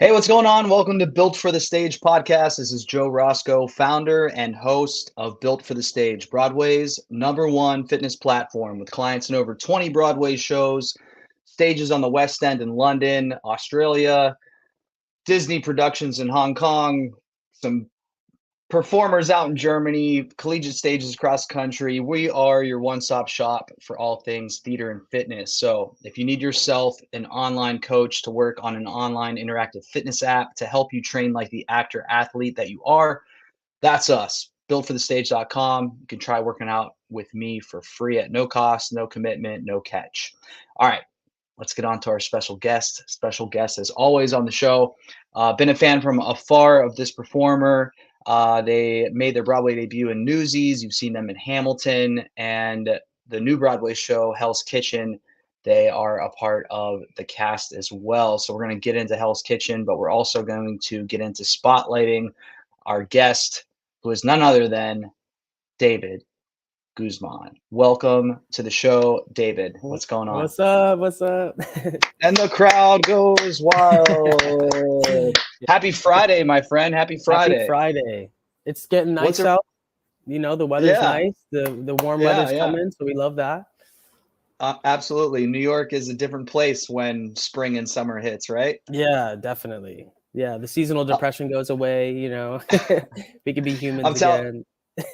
Hey, what's going on? Welcome to Built for the Stage podcast. This is Joe Roscoe, founder and host of Built for the Stage, Broadway's #1 fitness platform with clients in over 20 Broadway shows, stages on the West End in London, Australia, Disney productions in Hong Kong, some performers out in Germany, collegiate stages across the country. We are your one-stop shop for all things theater and fitness. So if you need yourself an online coach to work on an online interactive fitness app to help you train like the actor athlete that you are, that's us. Builtforthestage.com. You can try working out with me for free at no cost, no commitment, no catch. All right, let's get on to our special guest. Special guest, as always, on the show. Been a fan from afar of this performer. They made their Broadway debut in Newsies. You've seen them in Hamilton and the new Broadway show, Hell's Kitchen. They are a part of the cast as well. So we're going to get into Hell's Kitchen, but we're also going to get into spotlighting our guest, who is none other than David Guzman. Welcome to the show, David. What's going on? What's up? What's up? And the crowd goes wild. Happy Friday, my friend. Happy Friday. Happy Friday. It's getting nice out. You know, the weather's nice. The warm weather's coming, so we love that. Absolutely. New York is a different place when spring and summer hits, right? Yeah, definitely. Yeah, the seasonal depression goes away, you know. We can be humans again.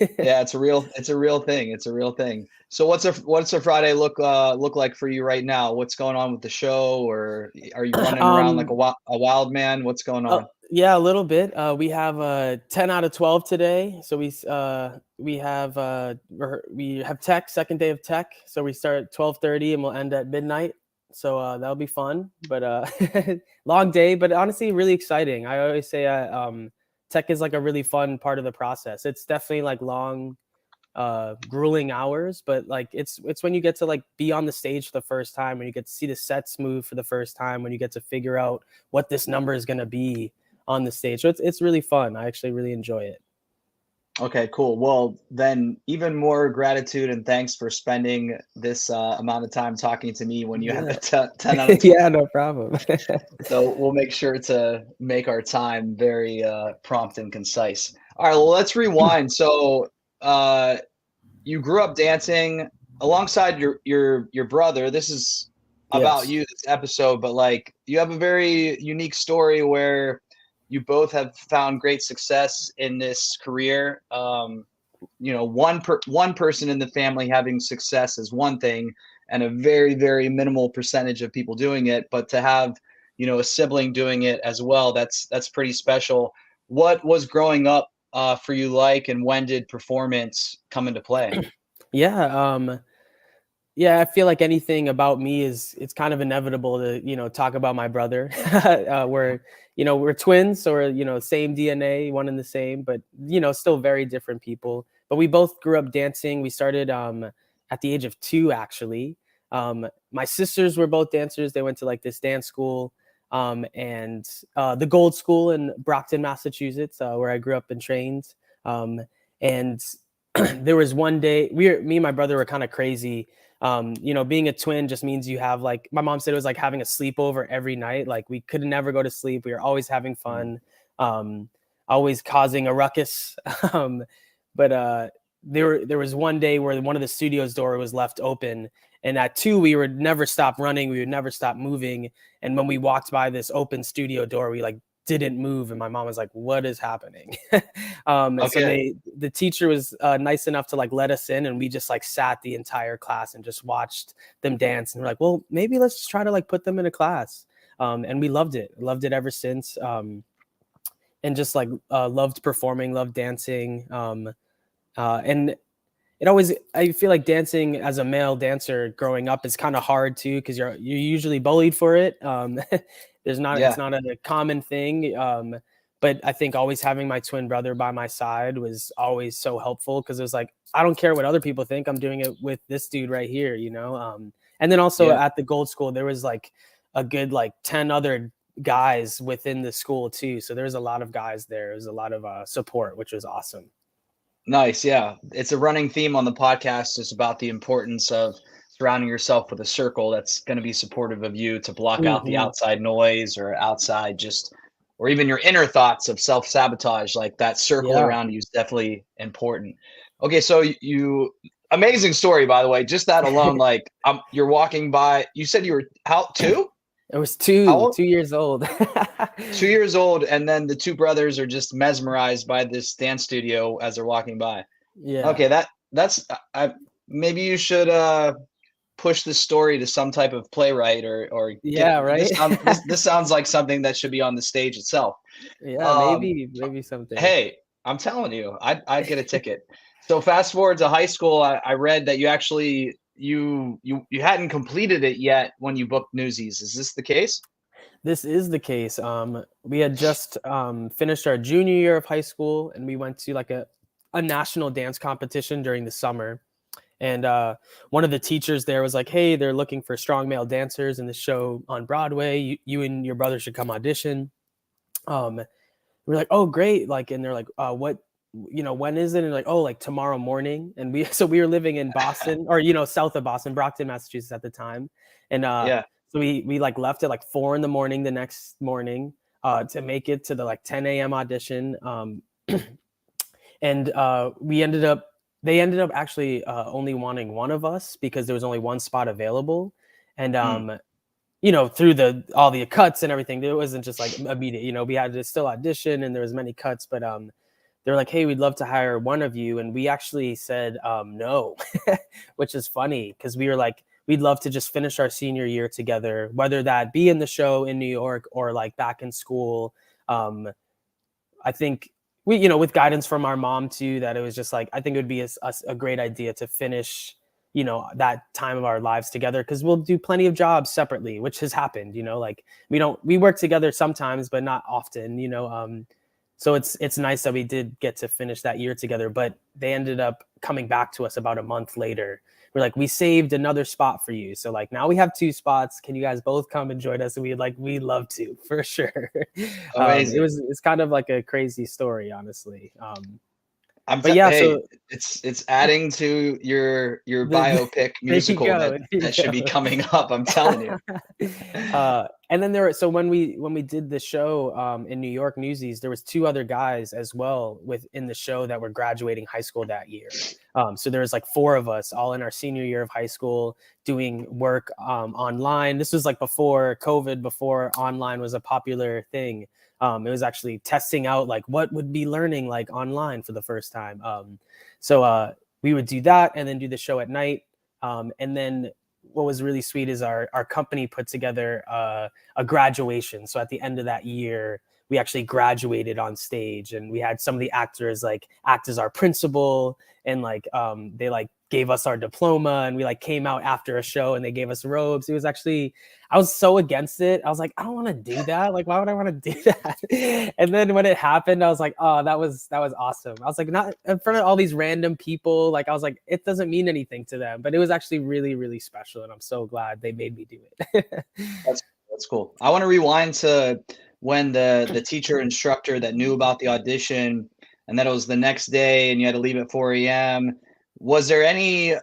Yeah, it's a real thing. It's a real thing. So what's a Friday look like for you right now? What's going on with the show, or are you running around like a wild man? What's going on? Yeah, a little bit. We have 10 out of 12 today. So we have tech, second day of tech. So we start at 12:30 and we'll end at midnight. So that'll be fun, but long day, but honestly really exciting. I always say tech is like a really fun part of the process. It's definitely like long, grueling hours, but like it's when you get to like be on the stage for the first time, when you get to see the sets move for the first time, when you get to figure out what this number is going to be on the stage. So it's really fun. I actually really enjoy it. Okay, cool. Well, then even more gratitude and thanks for spending this amount of time talking to me when you have a 10 out of 12. Yeah, no problem. So we'll make sure to make our time very prompt and concise. All right, well, let's rewind. So you grew up dancing alongside your brother. This is about you, this episode, but like you have a very unique story where you both have found great success in this career. You know, one person in the family having success is one thing, and a very, very minimal percentage of people doing it. But to have, you know, a sibling doing it as well, that's pretty special. What was growing up for you like, and when did performance come into play? Yeah, I feel like anything about me it's kind of inevitable to, you know, talk about my brother. We're twins, or, you know, same DNA, one and the same, but, you know, still very different people. But we both grew up dancing. We started at the age of 2, actually. My sisters were both dancers. They went to like this dance school and the Gold School in Brockton, Massachusetts, where I grew up and trained. And there was one day me and my brother were kind of crazy. You know, being a twin just means you have, like, my mom said, it was like having a sleepover every night. Like we could never go to sleep. We were always having fun, always causing a ruckus. But there was one day where one of the studio's door was left open, and at 2 we would never stop running. We would never stop moving. And when we walked by this open studio door, we like didn't move, and my mom was like, what is happening? So the teacher was nice enough to like let us in, and we just like sat the entire class and just watched them dance, and we're like, well, maybe let's just try to like put them in a class. And we loved it ever since, and just like loved performing, loved dancing. And I feel like dancing as a male dancer growing up is kind of hard too, because you're usually bullied for it. It's not a common thing. But I think always having my twin brother by my side was always so helpful, because it was like, I don't care what other people think, I'm doing it with this dude right here, you know? And then also at the Gold School, there was like a good like 10 other guys within the school too. So there's a lot of guys there. There's a lot of support, which was awesome. Nice. Yeah. It's a running theme on the podcast, is about the importance of surrounding yourself with a circle that's going to be supportive of you, to block out the outside noise or outside just or even your inner thoughts of self-sabotage, like that circle Yeah. around you is definitely important. Okay, so you amazing story, by the way. Just that alone, like you're walking by. You said you were how two? It was How two old? 2 years old. 2 years old, and then the two brothers are just mesmerized by this dance studio as they're walking by. Yeah. Okay, that's maybe you should push this story to some type of playwright or get Yeah, right? this sounds like something that should be on the stage itself. Yeah, Um, maybe someday. hey, I'm telling you, I'd get a ticket. So fast forward to high school, I read that you actually you hadn't completed it yet when you booked Newsies. Is this the case? This is the case. We had just finished our junior year of high school, and we went to like a national dance competition during the summer. And one of the teachers there was like, "Hey, they're looking for strong male dancers in the show on Broadway. You and your brother should come audition." We're like, "Oh, great!" Like, and they're like, "What? When is it?" And like, "Oh, like tomorrow morning." And we were living in Boston, or south of Boston, Brockton, Massachusetts at the time, and Yeah. so we like left at like 4 a.m. the next morning to make it to the like 10 a.m. audition. And they ended up actually only wanting one of us because there was only one spot available. And Hmm. through all the cuts and everything, it wasn't just like immediate. We had to still audition, and there was many cuts, but they're like, "Hey, we'd love to hire one of you," and we actually said no, which is funny because we were like, we'd love to just finish our senior year together, whether that be in the show in New York or like back in school. I think with guidance from our mom too, that it was just like, I think it would be a great idea to finish, that time of our lives together, because we'll do plenty of jobs separately, which has happened, like we work together sometimes, but not often, so it's nice that we did get to finish that year together, but they ended up coming back to us about a month later. We're like, "We saved another spot for you. So like now we have two spots. Can you guys both come and join us?" And we'd love to, for sure. Amazing. It's kind of like a crazy story, honestly. I'm But yeah, hey, so it's adding to your biopic there you musical go. that There you that should be go. coming up. I'm telling you. And then so when we did the show in New York, Newsies, there was two other guys as well within the show that were graduating high school that year. So there was like four of us all in our senior year of high school doing work online. This was like before COVID, before online was a popular thing. It was actually testing out like what would be learning like online for the first time. So we would do that and then do the show at night. And then what was really sweet is our company put together a graduation. So at the end of that year, we actually graduated on stage, and we had some of the actors like act as our principal, and like they like gave us our diploma, and we like came out after a show and they gave us robes. It was actually, I was so against it. I was like, I don't want to do that. Like, why would I want to do that? And then when it happened, I was like, oh, that was awesome. I was like, not in front of all these random people. Like, I was like, it doesn't mean anything to them, but it was actually really, really special. And I'm so glad they made me do it. That's that's cool. I want to rewind to when the teacher instructor that knew about the audition and that it was the next day and you had to leave at 4 a.m. Was there any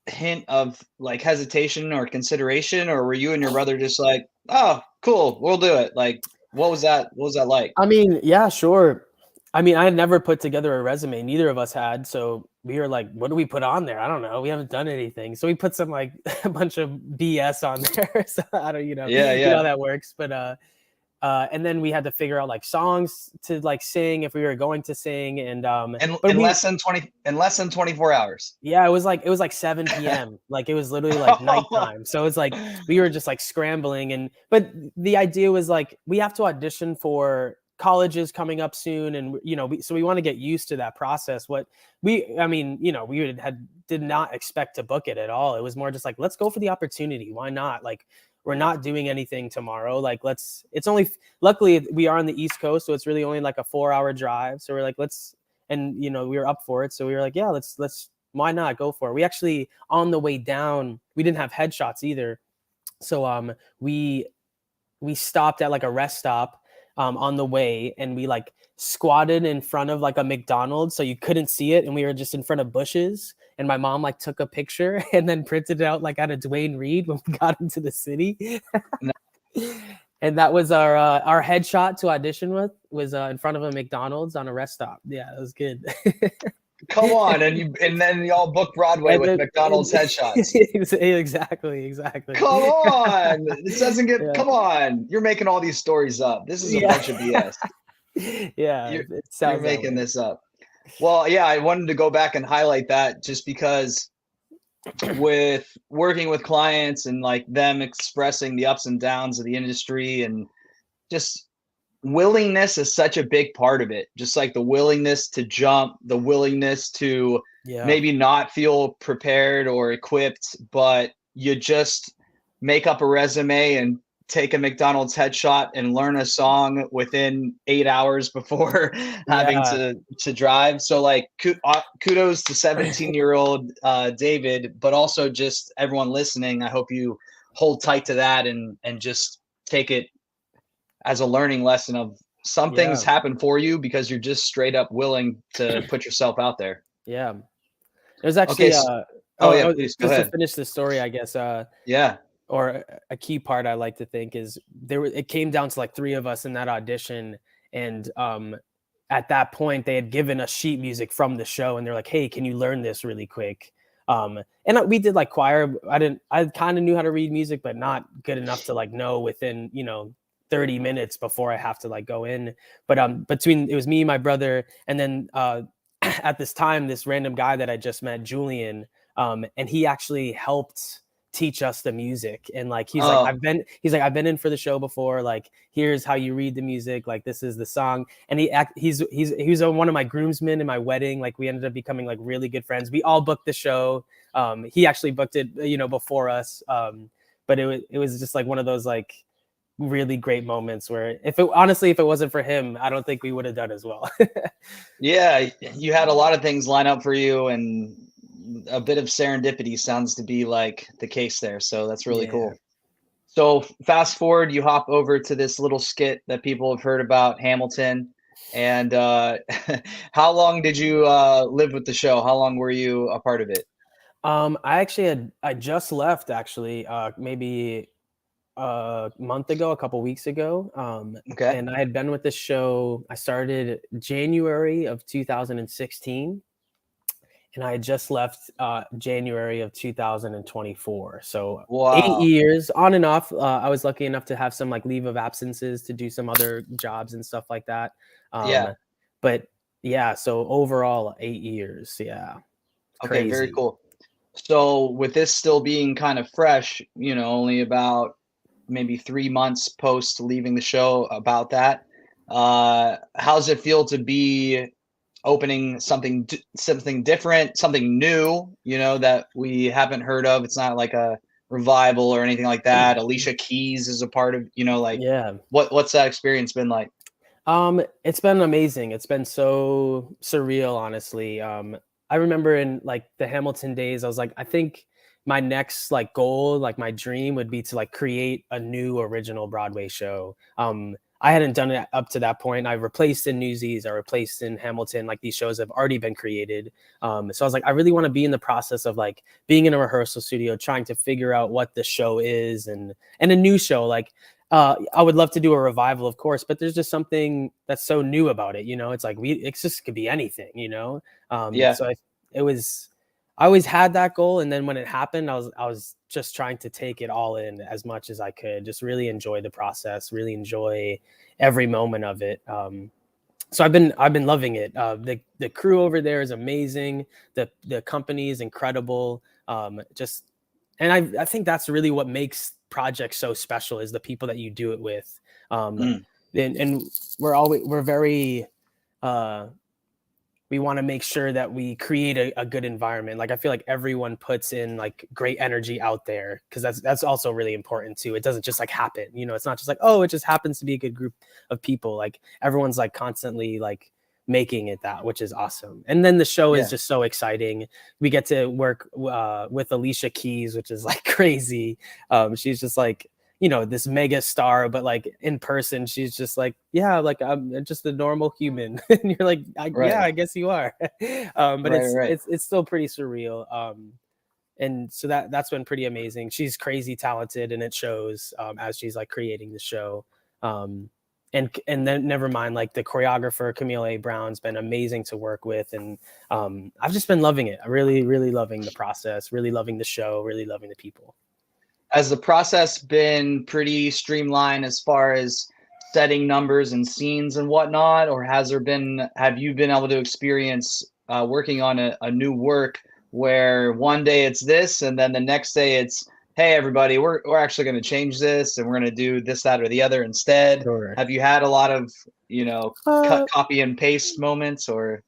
hint of like hesitation or consideration, or were you and your brother just like, "Oh, cool, we'll do it"? Like, what was that? What was that like? I mean, yeah, sure. I mean, I had never put together a resume. Neither of us had. So we were like, what do we put on there? I don't know. We haven't done anything. So we put some like a bunch of BS on there. So I don't, Yeah, how yeah. that works. But and then we had to figure out like songs to like sing if we were going to sing. And but In less than 24 hours. yeah, it was like 7 p.m. Like it was literally like nighttime. So it's like we were just like scrambling, but the idea was like we have to audition for colleges coming up soon, and so we want to get used to that process. I mean, we did not expect to book it at all. It was more just like, let's go for the opportunity. Why not? Like, we're not doing anything tomorrow. Like, luckily we are on the East Coast, so it's really only like a 4-hour drive. So we're like, and we were up for it. So we were like, yeah, let's why not go for it? We actually, on the way down, we didn't have headshots either. So we stopped at like a rest stop on the way, and we like squatted in front of like a McDonald's so you couldn't see it, and we were just in front of bushes, and my mom like took a picture and then printed it out like at a Dwayne Reed when we got into the city. And that was our headshot to audition with was in front of a McDonald's on a rest stop. Yeah, it was good. Come on, and then y'all book Broadway with McDonald's headshots. Exactly. Come on, this doesn't get. Yeah. Come on, you're making all these stories up. This is a bunch of BS. Yeah, You're making this up. Well, yeah, I wanted to go back and highlight that just because with working with clients and like them expressing the ups and downs of the industry and just willingness is such a big part of it. Just like the willingness to jump, the willingness to maybe not feel prepared or equipped, but you just make up a resume and take a McDonald's headshot and learn a song within 8 hours before having to drive. So like kudos to 17-year-old David, but also just everyone listening. I hope you hold tight to that and just take it as a learning lesson of some things happen for you because you're just straight up willing to put yourself out there. Yeah. There's actually please go ahead. To finish the story, I guess. Or a key part I like to think is it came down to like 3 of us in that audition. And at that point they had given us sheet music from the show and they're like, hey, can you learn this really quick? And we did like choir. I kind of knew how to read music, but not good enough to like know within, 30 minutes before I have to like go in. But it was me, my brother, and then at this time, this random guy that I just met, Julian, and he actually helped teach us the music. And like he's like I've been in for the show before, like here's how you read the music, like this is the song. And he was one of my groomsmen in my wedding. Like we ended up becoming like really good friends. We all booked the show. He actually booked it before us, but it was just like one of those like really great moments where if it wasn't for him, I don't think we would have done as well. Yeah, you had a lot of things line up for you, and a bit of serendipity sounds to be like the case there. So that's really cool. So fast forward, you hop over to this little skit that people have heard about, Hamilton. And how long did you live with the show? How long were you a part of it? I just left actually, maybe a month ago, a couple weeks ago. Okay. And I had been with the show. I started January of 2016. And I had just left January of 2024. So 8 years on and off. I was lucky enough to have some like leave of absences to do some other jobs and stuff like that. But yeah, so overall 8 years. Yeah. Okay, crazy. Very cool. So with this still being kind of fresh, only about maybe 3 months post leaving the show, about that, how's it feel to be opening something different, something new, that we haven't heard of? It's not like a revival or anything like that. Alicia Keys is a part of, what's that experience been like? It's been amazing. It's been so surreal, honestly. I remember in like the Hamilton days, I was like, I think my next like goal, like my dream would be to like create a new original Broadway show. I hadn't done it up to that point. I replaced in Newsies, I replaced in Hamilton. Like these shows have already been created. So I was like, I really want to be in the process of like being in a rehearsal studio, trying to figure out what the show is and a new show. Like I would love to do a revival, of course, but there's just something that's so new about it. It's like it just could be anything, So I always had that goal. And then when it happened, I was just trying to take it all in as much as I could, just really enjoy the process, really enjoy every moment of it. So I've been loving it. The crew over there is amazing. The company is incredible. And I think that's really what makes projects so special, is the people that you do it with. And we're very, we want to make sure that we create a good environment. Like I feel like everyone puts in like great energy out there, because that's also really important too. It doesn't just like happen, it's not just like, oh, it just happens to be a good group of people. Like everyone's like constantly like making it that, which is awesome. And then the show is just so exciting. We get to work with Alicia Keys, which is like crazy. She's just like, this mega star, but like in person, she's just like, yeah, like I'm just a normal human. And you're like, yeah, I guess you are. But it's still pretty surreal. and so that's been pretty amazing. She's crazy talented, and it shows as she's like creating the show. And then never mind, like the choreographer Camille A. Brown's been amazing to work with, and I've just been loving it. I really loving the process, really loving the show, really loving the people. Has the process been pretty streamlined as far as setting numbers and scenes and whatnot, or have you been able to experience working on a new work where one day it's this and then the next day it's, hey everybody, we're actually going to change this and we're going to do this, that, or the other instead? Sure. Have you had a lot of cut, copy and paste moments, or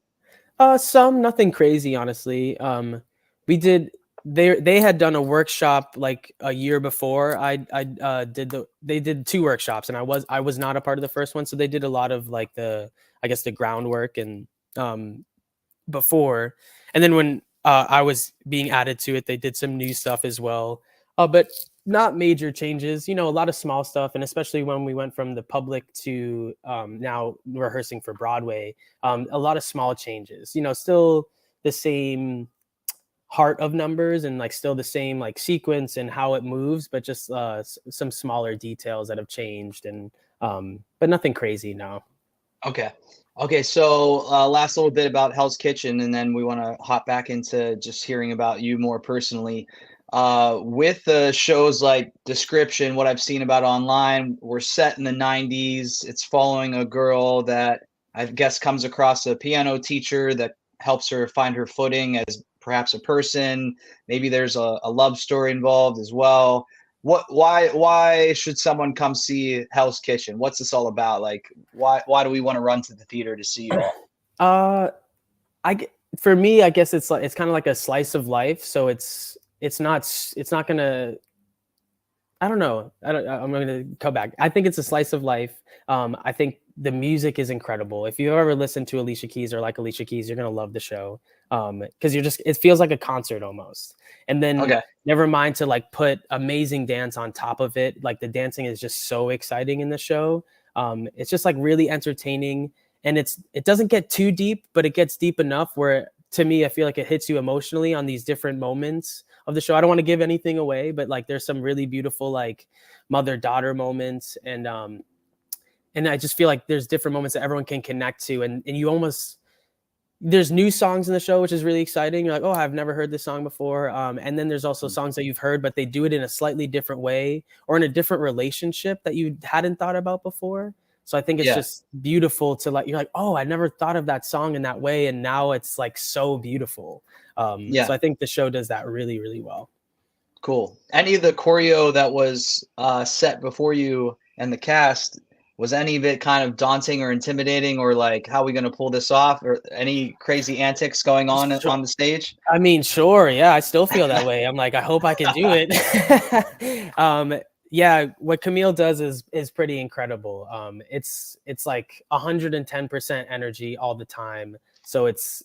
some, nothing crazy, honestly. They had done a workshop like a year before. They did 2 workshops, and I was not a part of the first one, so they did a lot of like the groundwork and before, and then when I was being added to it, they did some new stuff as well, but not major changes. A lot of small stuff, and especially when we went from the public to now rehearsing for Broadway, a lot of small changes. Still the same heart of numbers and like still the same like sequence and how it moves, but just some smaller details that have changed, and but nothing crazy, no. Okay, so last little bit about Hell's Kitchen, and then we want to hop back into just hearing about you more personally. With the show's like description, what I've seen about online, we're set in the 90s. It's following a girl that I guess comes across a piano teacher that helps her find her footing as perhaps a person. Maybe there's a love story involved as well. Why should someone come see Hell's Kitchen? What's this all about? Like, why do we want to run to the theater to see you all? For me, I guess it's kind of like a slice of life. So it's not gonna, I don't know. I'm gonna come back. I think it's a slice of life. I think the music is incredible. If you've ever listened to Alicia Keys or like Alicia Keys, you're gonna love the show. Because it feels like a concert almost. And then never mind to like put amazing dance on top of it. Like the dancing is just so exciting in the show. It's just like really entertaining, and it doesn't get too deep, but it gets deep enough where, to me, I feel like it hits you emotionally on these different moments of the show. I don't want to give anything away, but like there's some really beautiful like mother-daughter moments, and I just feel like there's different moments that everyone can connect to, and you almost, there's new songs in the show, which is really exciting. You're like, oh, I've never heard this song before. And then there's also songs that you've heard, but they do it in a slightly different way or in a different relationship that you hadn't thought about before. So I think it's just beautiful to like, you're like, oh, I never thought of that song in that way. And now it's like so beautiful. So I think the show does that really, really well. Cool. Any of the choreo that was set before you and the cast, was any of it kind of daunting or intimidating, or like, how are we going to pull this off, or any crazy antics going on on the stage? I mean, sure. Yeah. I still feel that way. I'm like, I hope I can do it. Yeah. What Camille does is pretty incredible. It's like 110% energy all the time. So it's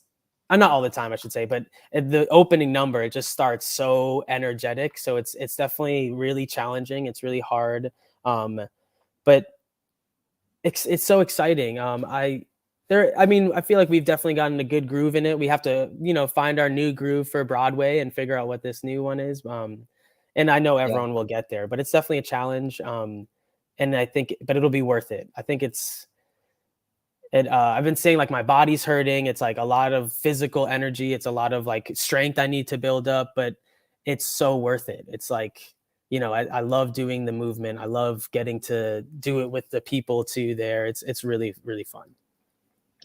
not all the time, I should say, but the opening number, it just starts so energetic. So it's definitely really challenging. It's really hard. But it's so exciting. I feel like we've definitely gotten a good groove in it. We have to, find our new groove for Broadway and figure out what this new one is. And I know everyone will get there, but it's definitely a challenge. And I think, but it'll be worth it. I think I've been saying like my body's hurting. It's like a lot of physical energy. It's a lot of like strength I need to build up, but it's so worth it. It's like, I love doing the movement. I love getting to do it with the people too there. It's really, really fun.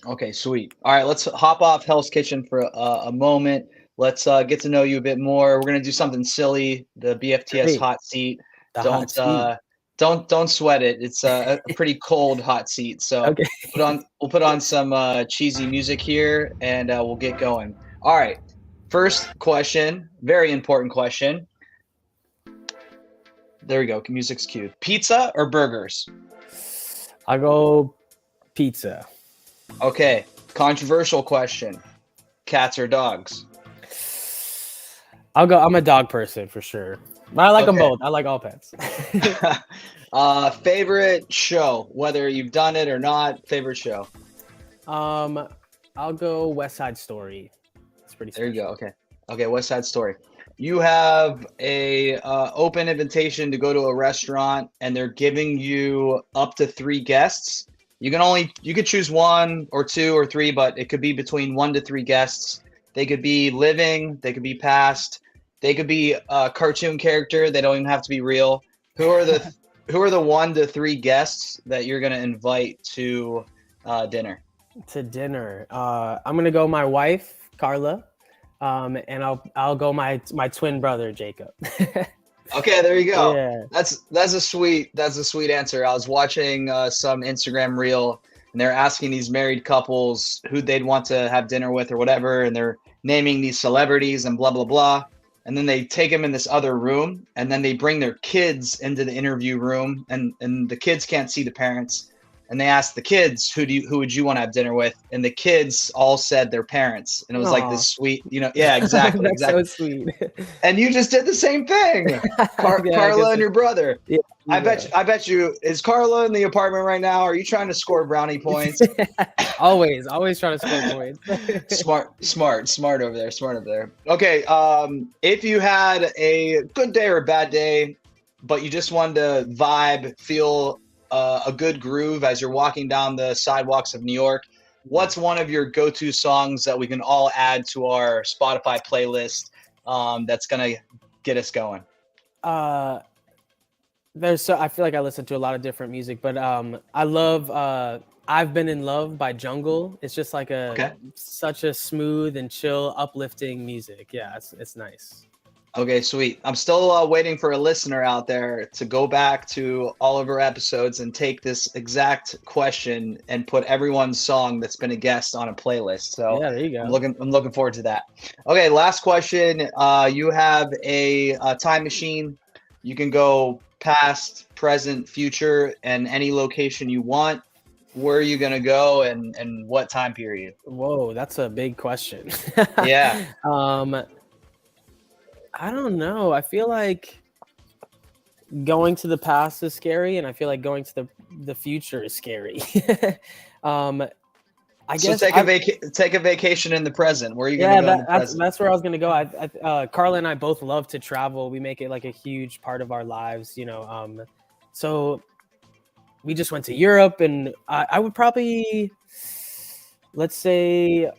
Okay, sweet. All right, let's hop off Hell's Kitchen for a moment. Let's get to know you a bit more. We're going to do something silly, the BFTS hot seat. Don't sweat it. It's a pretty cold hot seat. So we'll put on some cheesy music here, and we'll get going. All right, first question, very important question. There we go. Music's cued. Pizza or burgers? I'll go pizza. Okay. Controversial question. Cats or dogs? I'm a dog person for sure. But I like them both. I like all pets. Favorite show, whether you've done it or not, favorite show? I'll go West Side Story. It's pretty special. There you go. Okay. West Side Story. you have a open invitation to go to a restaurant and they're giving you up to 3 guests. You could choose 1 or 2 or 3, but it could be between 1 to 3 guests. They could be living, they could be past, they could be a cartoon character. They don't even have to be real. Who are the 1 to 3 guests that you're gonna invite to dinner? To dinner, I'm gonna go my wife Carla, and I'll go my twin brother Jacob. Okay, there you go. Yeah. That's a sweet answer. I was watching some Instagram reel, and they're asking these married couples who they'd want to have dinner with or whatever, and they're naming these celebrities and blah blah blah. And then they take them in this other room, and then they bring their kids into the interview room, and the kids can't see the parents. And they asked the kids, who would you want to have dinner with? And the kids all said their parents. And it was like this sweet, yeah, exactly. That's exactly. so sweet. And you just did the same thing. Carla and your brother. Yeah, I bet you, is Carla in the apartment right now? Are you trying to score brownie points? always trying to score points. Smart over there. Okay. If you had a good day or a bad day, but you just wanted to vibe, feel a good groove as you're walking down the sidewalks of New York, what's one of your go-to songs that we can all add to our Spotify playlist that's gonna get us going? I feel like I listen to a lot of different music, but I love I've Been in Love by Jungle. It's just like such a smooth and chill, uplifting music. Yeah, it's nice. Okay, sweet. I'm still waiting for a listener out there to go back to all of our episodes and take this exact question and put everyone's song that's been a guest on a playlist. So yeah, there you go. I'm looking forward to that. Okay, last question. You have a time machine. You can go past, present, future, and any location you want. Where are you gonna go, and what time period? Whoa, that's a big question. Yeah. I don't know. I feel like going to the past is scary, and I feel like going to the future is scary. I guess take a vacation in the present. Where are you going to go in the present? That's where I was going to go. Carla and I both love to travel. We make it like a huge part of our lives, so we just went to Europe, and I would probably, let's say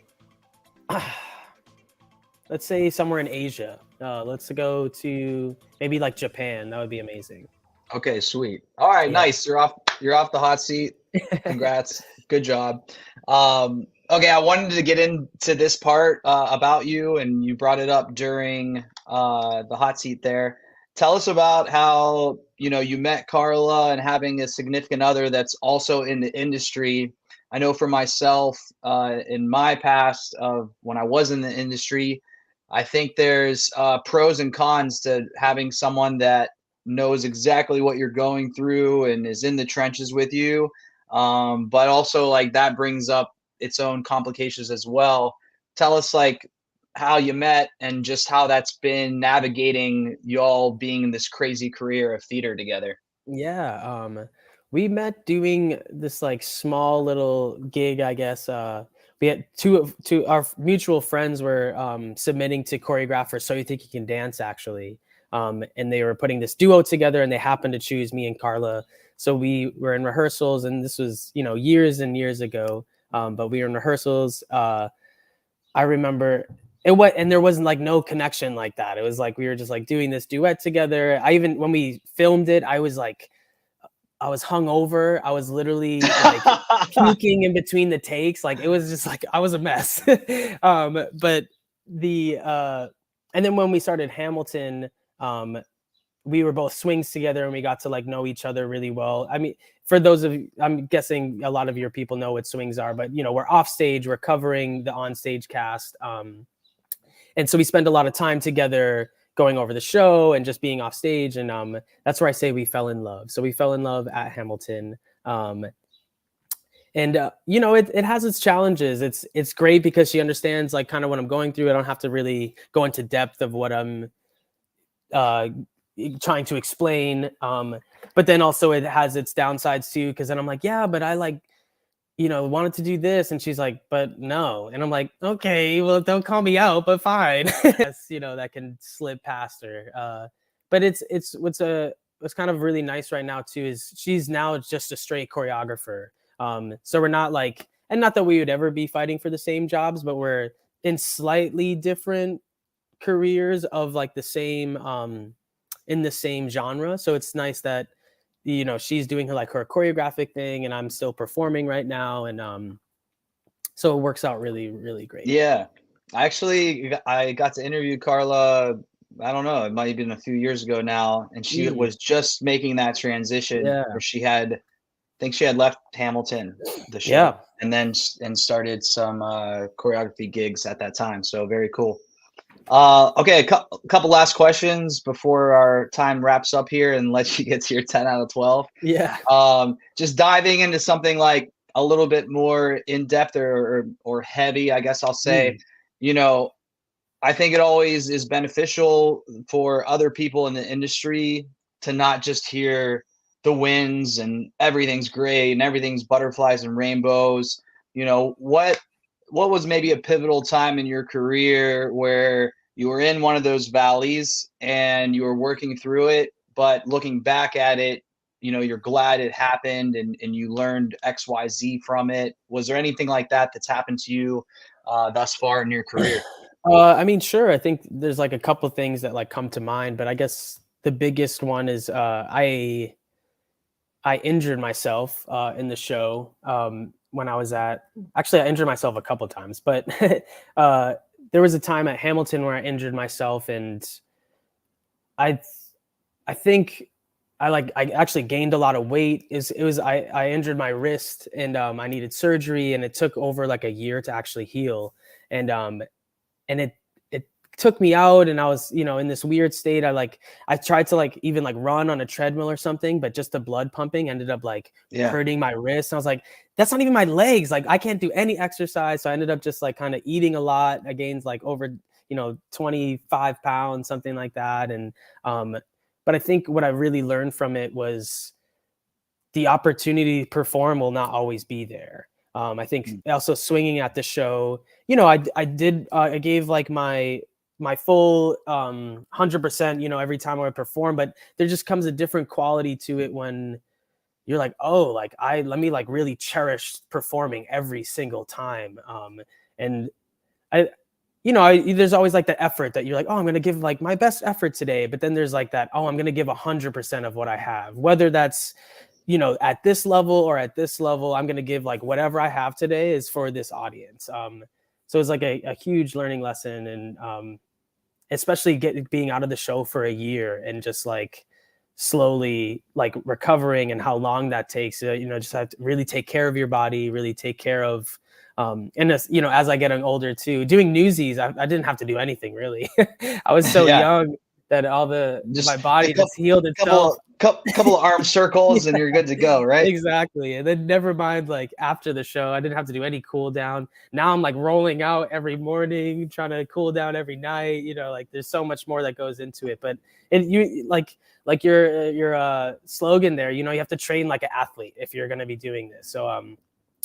somewhere in Asia. Let's go to maybe like Japan. That would be amazing. Okay, sweet. All right, nice. You're off the hot seat. Congrats. Good job. Okay, I wanted to get into this part about you, and you brought it up during the hot seat there. Tell us about how you met Carla and having a significant other that's also in the industry. I know for myself, in my past of when I was in the industry, I think there's pros and cons to having someone that knows exactly what you're going through and is in the trenches with you. But also like that brings up its own complications as well. Tell us like how you met and just how that's been navigating y'all being in this crazy career of theater together. Yeah. We met doing this like small little gig, I guess. We had two our mutual friends were submitting to choreograph for So You Think You Can Dance, actually. And they were putting this duo together, and they happened to choose me and Carla. So we were in rehearsals, and this was, years and years ago. But we were in rehearsals. I remember and there wasn't like no connection like that. It was like we were just like doing this duet together. When we filmed it, I was hungover. I was literally like puking in between the takes. Like it was just like I was a mess. But and then when we started Hamilton, we were both swings together, and we got to like know each other really well. I mean, for those of you, I'm guessing a lot of your people know what swings are, but we're off stage, we're covering the on-stage cast. And so we spend a lot of time together going over the show and just being off stage. And that's where I say we fell in love. So we fell in love at Hamilton. And it has its challenges. It's great because she understands like kind of what I'm going through. I don't have to really go into depth of what I'm trying to explain. But then also it has its downsides too, because then I'm like, yeah, but I like, wanted to do this. And she's like, but no. And I'm like, okay, well, don't call me out, but fine. Yes, that can slip past her. But what's kind of really nice right now too, is she's now just a straight choreographer. So we're not like, and not that we would ever be fighting for the same jobs, but we're in slightly different careers of like the same, in the same genre. So it's nice that, she's doing her choreographic thing and I'm still performing right now. And so it works out really, really great. Yeah. I got to interview Carla, I don't know, it might have been a few years ago now, and she was just making that transition where I think she had left Hamilton, the show, and then started some choreography gigs at that time. So very cool. Okay, a couple last questions before our time wraps up here and let you get to your 10 out of 12. Yeah. Just diving into something like a little bit more in depth or heavy, I guess I'll say. I think it always is beneficial for other people in the industry to not just hear the wins and everything's great and everything's butterflies and rainbows. What was maybe a pivotal time in your career where you were in one of those valleys and you were working through it, but looking back at it, you're glad it happened and you learned XYZ from it? Was there anything like that that's happened to you thus far in your career? I mean, sure. I think there's a couple things that come to mind, but I guess the biggest one is I injured myself in the show when I was I injured myself a couple times, but there was a time at Hamilton where I injured myself, and I think I actually gained a lot of weight. I injured my wrist, and I needed surgery, and it took over a year to actually heal, and it took me out, and I was, in this weird state. I tried to even run on a treadmill or something, but just the blood pumping ended up hurting my wrist. And I was like, that's not even my legs. I can't do any exercise. So I ended up just kind of eating a lot. I gained over, 25 pounds, something like that. And, but I think what I really learned from it was the opportunity to perform will not always be there. I think also swinging at the show, I gave my full 100%, every time I would perform, but there just comes a different quality to it when you're let me really cherish performing every single time. And there's always the effort that you're oh, I'm going to give my best effort today. But then there's that, oh, I'm going to give 100% of what I have, whether that's, at this level or at this level. I'm going to give whatever I have today is for this audience. So it's a huge learning lesson. And especially being out of the show for a year and just slowly recovering and how long that takes. Just have to really take care of your body, really take care of, and as I get older too, doing Newsies, I didn't have to do anything really. I was so young that my body just healed itself. Couple of arm circles and you're good to go, right? Exactly. And then never mind, after the show, I didn't have to do any cool down. Now I'm rolling out every morning, trying to cool down every night. There's so much more that goes into it. But your slogan there, you have to train like an athlete if you're going to be doing this. So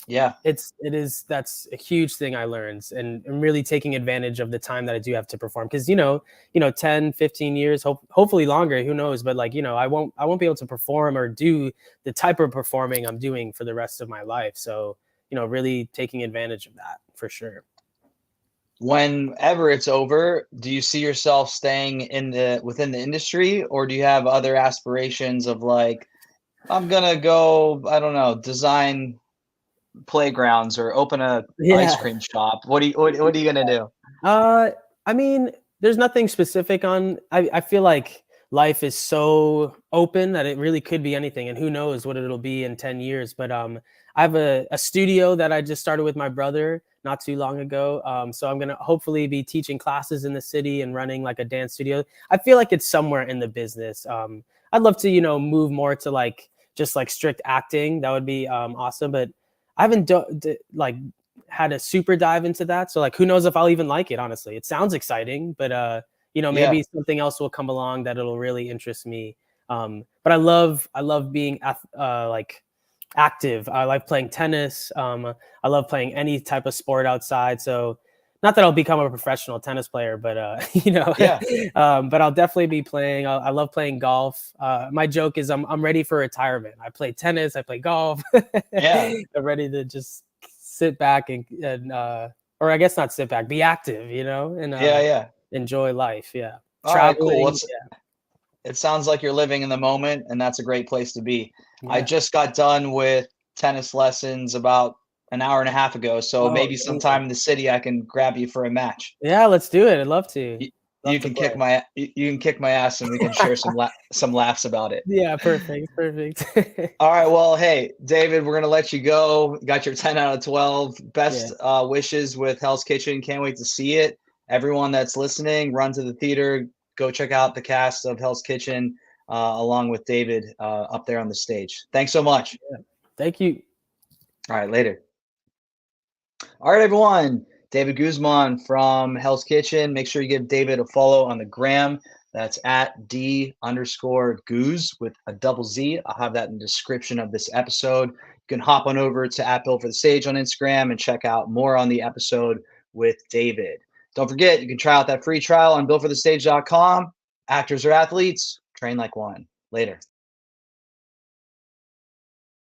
that's a huge thing I learned, and really taking advantage of the time that I do have to perform. Cause 10, 15 years, hopefully longer, who knows? But I won't be able to perform or do the type of performing I'm doing for the rest of my life. So, really taking advantage of that for sure. Whenever it's over, do you see yourself staying within the industry, or do you have other aspirations of I'm going to go, I don't know, design playgrounds or open a ice cream shop? What are you gonna do? I mean, there's nothing specific on. I feel like life is so open that it really could be anything, and who knows what it'll be in 10 years. But I have a studio that I just started with my brother not too long ago. So I'm gonna hopefully be teaching classes in the city and running a dance studio. I feel like it's somewhere in the business. I'd love to move more to just strict acting. That would be awesome, but I haven't had a super dive into that. So who knows if I'll even like it, honestly. It sounds exciting, but maybe something else will come along that it'll really interest me. But I love being active. I like playing tennis. I love playing any type of sport outside. So not that I'll become a professional tennis player, but Yeah. but I'll definitely be playing. I love playing golf. My joke is I'm ready for retirement. I play tennis, I play golf. Yeah. I'm ready to just sit back and or I guess not sit back, be active, and Yeah. Yeah. enjoy life. Yeah, All right, cool. traveling. It sounds like you're living in the moment, and that's a great place to be. I Yeah. just got done with tennis lessons about an hour and a half ago, so Oh, maybe sometime amazing. in the city I can grab you for a match. Yeah, let's do it. I'd love to. You, Love you to can play. kick my ass, and we can share some laughs about it. Yeah, perfect, perfect. All right. Well, hey, David, we're gonna let you go. You got your 10 out of 12. Yeah. Best wishes with Hell's Kitchen. Can't wait to see it. Everyone that's listening, run to the theater. Go check out the cast of Hell's Kitchen, along with David up there on the stage. Thanks so much. Thank you. All right, later. All right, everyone. David Guzman from Hell's Kitchen. Make sure you give David a follow on the gram. That's at D_Guz with a double Z. I'll have that in the description of this episode. You can hop on over to at Built for the Stage on Instagram and check out more on the episode with David. Don't forget, you can try out that free trial on builtforthestage.com. Actors or athletes, train like one. Later.